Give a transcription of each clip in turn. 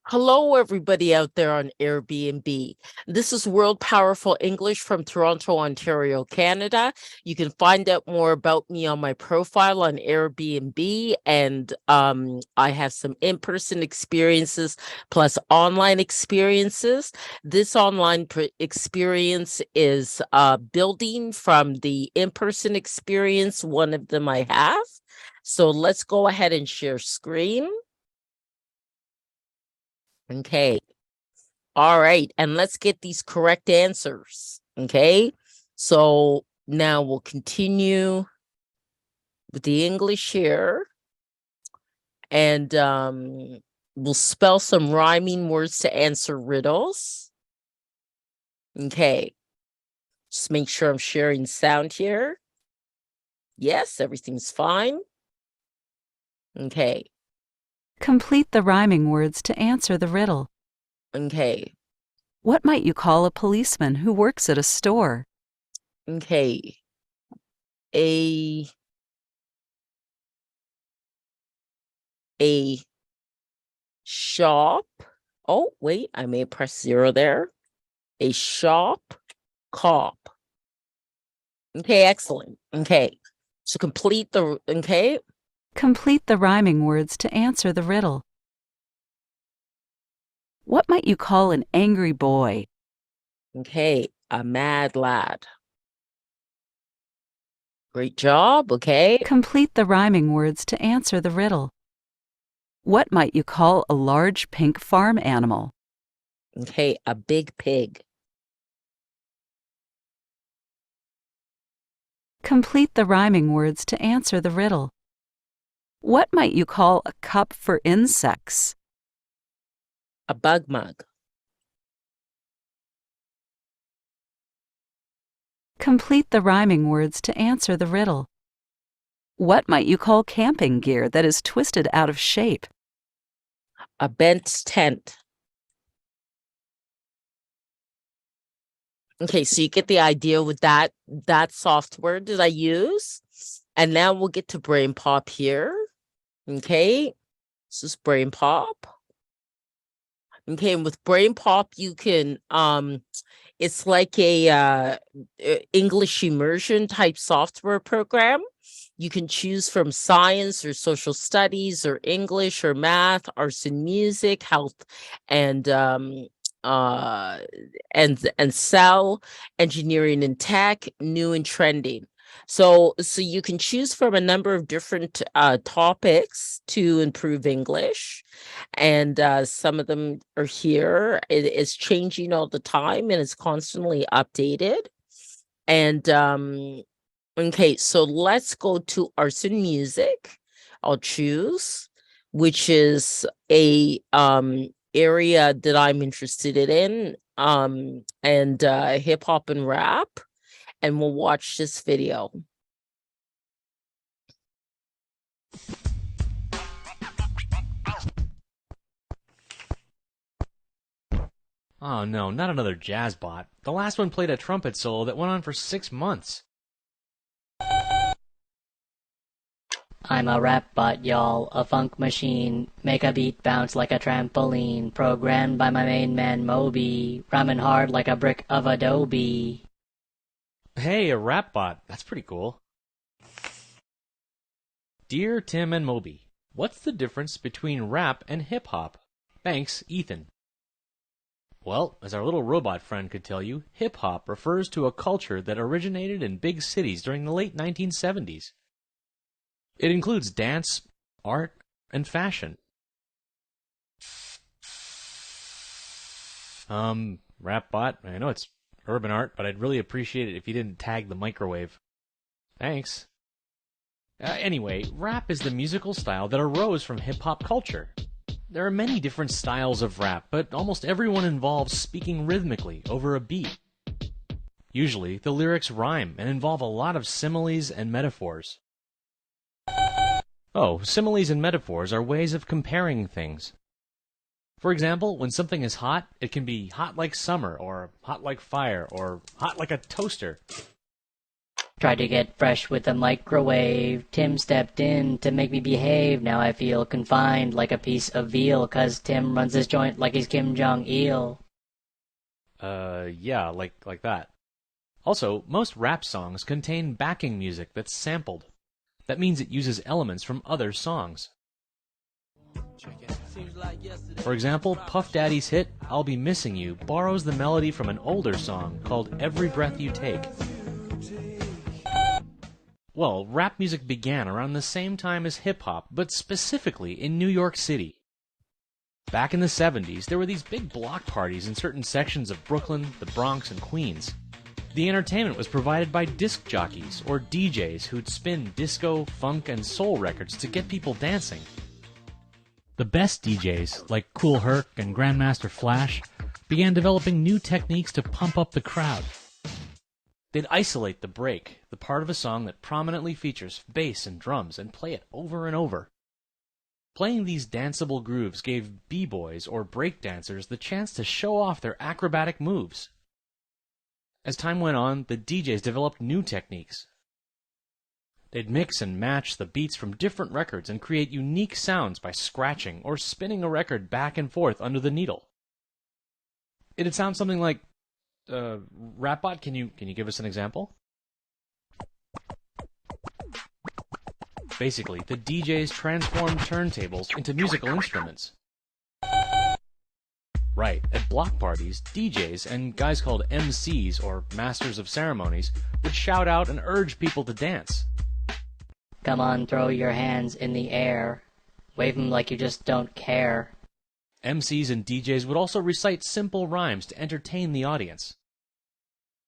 Hello, everybody out there on Airbnb. This is World Powerful English from Toronto, Ontario, Canada. You can find out more about me on my profile on Airbnb, and I have some in-person experiences plus online experiences. This online experience is building from the in-person experience, one of them I have. So let's go ahead and share screen. Okay. All right. And let's get these correct answers. Okay. So now we'll continue with the English here. And we'll spell some rhyming words to answer riddles. Okay. Just make sure I'm sharing sound here. Yes, everything's fine. Okay. Complete the rhyming words to answer the riddle. Okay. What might you call a policeman who works at a store? Okay. A shop. Oh, wait, I may press 0 there. A shop cop. Okay, excellent. Okay. So complete the okay. Complete the rhyming words to answer the riddle. What might you call an angry boy? Okay, a mad lad. Great job. Okay. Complete the rhyming words to answer the riddle. What might you call a large pink farm animal? Okay, a big pig. Complete the rhyming words to answer the riddle. What might you call a cup for insects? A bug mug. Complete the rhyming words to answer the riddle. What might you call camping gear that is twisted out of shape? A bent tent. Okay, so you get the idea with that software that I use. And now we'll get to Brain Pop here. Okay. This is Brain Pop. Okay, and with Brain Pop, you can it's like a English immersion type software program. You can choose from science or social studies or English or math, arts and music, health and uh and sell, engineering and tech, new and trending. So you can choose from a number of different topics to improve English, and some of them are here. It is changing all the time and it's constantly updated. And okay, so let's go to arts and music. I'll choose, which is a area that I'm interested in, and hip hop and rap, and we'll watch this video. Oh no, not another jazz bot. The last one played a trumpet solo that went on for 6 months. I'm a rap bot, y'all, a funk machine. Make a beat bounce like a trampoline. Programmed by my main man Moby. Rhyming hard like a brick of adobe. Hey, a rap bot. That's pretty cool. Dear Tim and Moby, what's the difference between rap and hip hop? Thanks, Ethan. Well, as our little robot friend could tell you, hip hop refers to a culture that originated in big cities during the late 1970s. It includes dance, art, and fashion. Rap bot, I know it's urban art, but I'd really appreciate it if you didn't tag the microwave. Thanks. Anyway, rap is the musical style that arose from hip-hop culture. There are many different styles of rap, but almost everyone involves speaking rhythmically over a beat. Usually, the lyrics rhyme and involve a lot of similes and metaphors. Oh, similes and metaphors are ways of comparing things. For example, when something is hot, it can be hot like summer, or hot like fire, or hot like a toaster. Tried to get fresh with the microwave. Tim stepped in to make me behave. Now I feel confined like a piece of veal, 'cause Tim runs his joint like he's Kim Jong-il. Yeah, like that. Also, most rap songs contain backing music that's sampled. That means it uses elements from other songs. For example, Puff Daddy's hit, I'll Be Missing You, borrows the melody from an older song called Every Breath You Take. Well, rap music began around the same time as hip-hop, but specifically in New York City. Back in the 70s, there were these big block parties in certain sections of Brooklyn, the Bronx, and Queens. The entertainment was provided by disc jockeys, or DJs, who'd spin disco, funk, and soul records to get people dancing. The best DJs, like Kool Herc and Grandmaster Flash, began developing new techniques to pump up the crowd. They'd isolate the break, the part of a song that prominently features bass and drums, and play it over and over. Playing these danceable grooves gave b-boys or breakdancers the chance to show off their acrobatic moves. As time went on, the DJs developed new techniques. They'd mix and match the beats from different records and create unique sounds by scratching or spinning a record back and forth under the needle. It'd sound something like, Rapbot, can you give us an example? Basically, the DJs transformed turntables into musical instruments. Right, at block parties, DJs and guys called MCs, or Masters of Ceremonies, would shout out and urge people to dance. Come on, throw your hands in the air. Wave 'em like you just don't care. MCs and DJs would also recite simple rhymes to entertain the audience.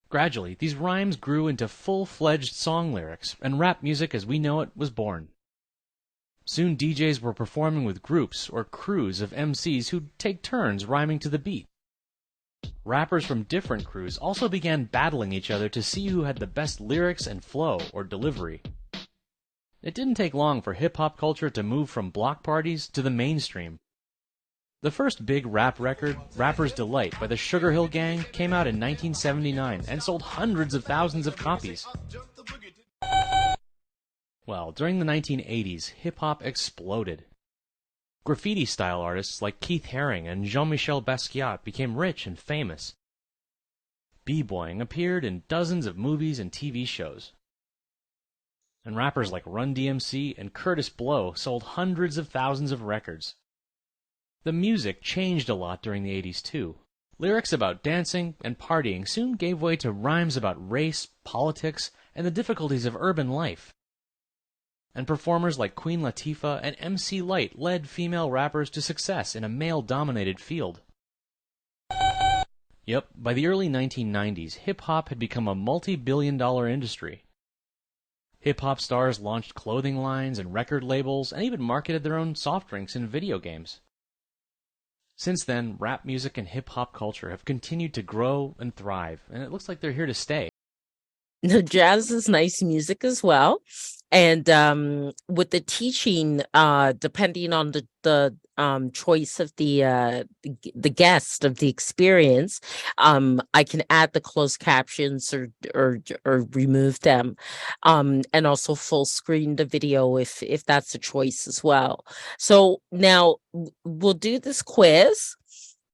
Gradually, these rhymes grew into full-fledged song lyrics, and rap music as we know it was born. Soon DJs were performing with groups or crews of MCs who'd take turns rhyming to the beat. Rappers from different crews also began battling each other to see who had the best lyrics and flow or delivery. It didn't take long for hip-hop culture to move from block parties to the mainstream. The first big rap record, Rapper's Delight by the Sugar Hill Gang, came out in 1979 and sold hundreds of thousands of copies. Well, during the 1980s, hip-hop exploded. Graffiti-style artists like Keith Haring and Jean-Michel Basquiat became rich and famous. B-boying appeared in dozens of movies and TV shows. And rappers like Run DMC and Kurtis Blow sold hundreds of thousands of records. The music changed a lot during the 80s too. Lyrics about dancing and partying soon gave way to rhymes about race, politics, and the difficulties of urban life. And performers like Queen Latifah and MC Lyte led female rappers to success in a male-dominated field. Yep, by the early 1990s, hip-hop had become a multi-billion-dollar industry. Hip-hop stars launched clothing lines and record labels and even marketed their own soft drinks and video games. Since then, rap music and hip-hop culture have continued to grow and thrive, and it looks like they're here to stay. The jazz is nice music as well. And with the teaching, depending on the choice of the guest of the experience, I can add the closed captions or remove them, and also full screen the video if that's a choice as well. So now we'll do this quiz.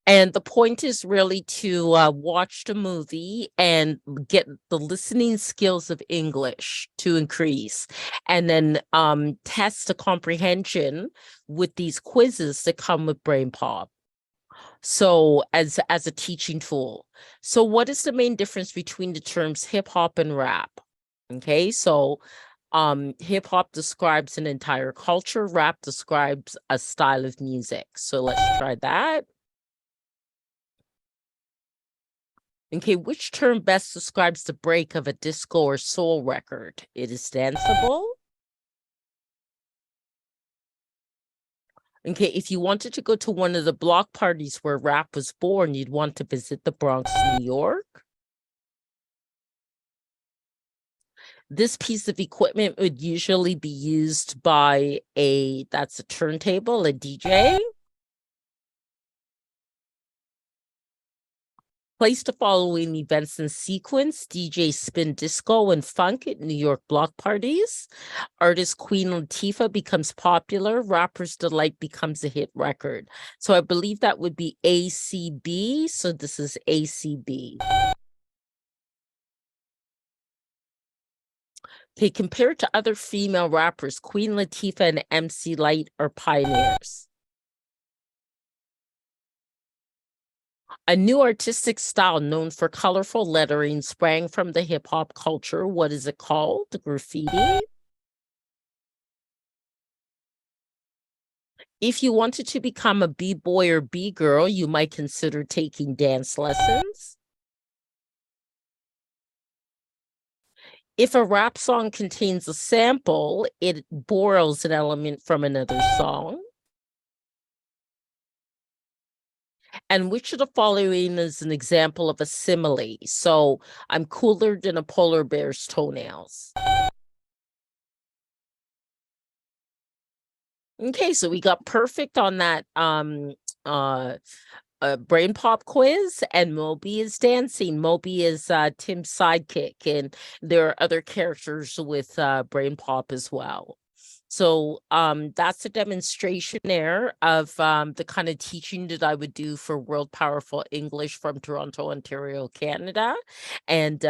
And the point is really to watch the movie and get the listening skills of English to increase, and then test the comprehension with these quizzes that come with BrainPop. So as a teaching tool. So what is the main difference between the terms hip hop and rap? Okay, so hip hop describes an entire culture, rap describes a style of music. So let's try that. Okay, which term best describes the break of a disco or soul record? It is danceable. Okay, if you wanted to go to one of the block parties where rap was born, you'd want to visit the Bronx, New York. This piece of equipment would usually be used by that's a turntable, a DJ. Place the following events in sequence: DJ spin disco and funk at New York block parties. Artist Queen Latifah becomes popular. Rapper's Delight becomes a hit record. So I believe that would be ACB. So this is ACB. Okay, compared to other female rappers, Queen Latifah and MC Lyte are pioneers. A new artistic style known for colorful lettering sprang from the hip hop culture. What is it called? Graffiti. If you wanted to become a B-boy or B-girl, you might consider taking dance lessons. If a rap song contains a sample, it borrows an element from another song. And which of the following is an example of a simile? So I'm cooler than a polar bear's toenails. Okay, so we got perfect on that brain pop quiz, and Moby is dancing. Moby is Tim's sidekick, and there are other characters with brain pop as well. So that's a demonstration there of the kind of teaching that I would do for World Powerful English from Toronto, Ontario, Canada. And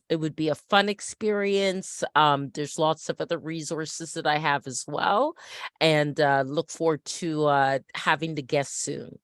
it would be a fun experience. There's lots of other resources that I have as well. And look forward to having the guests soon.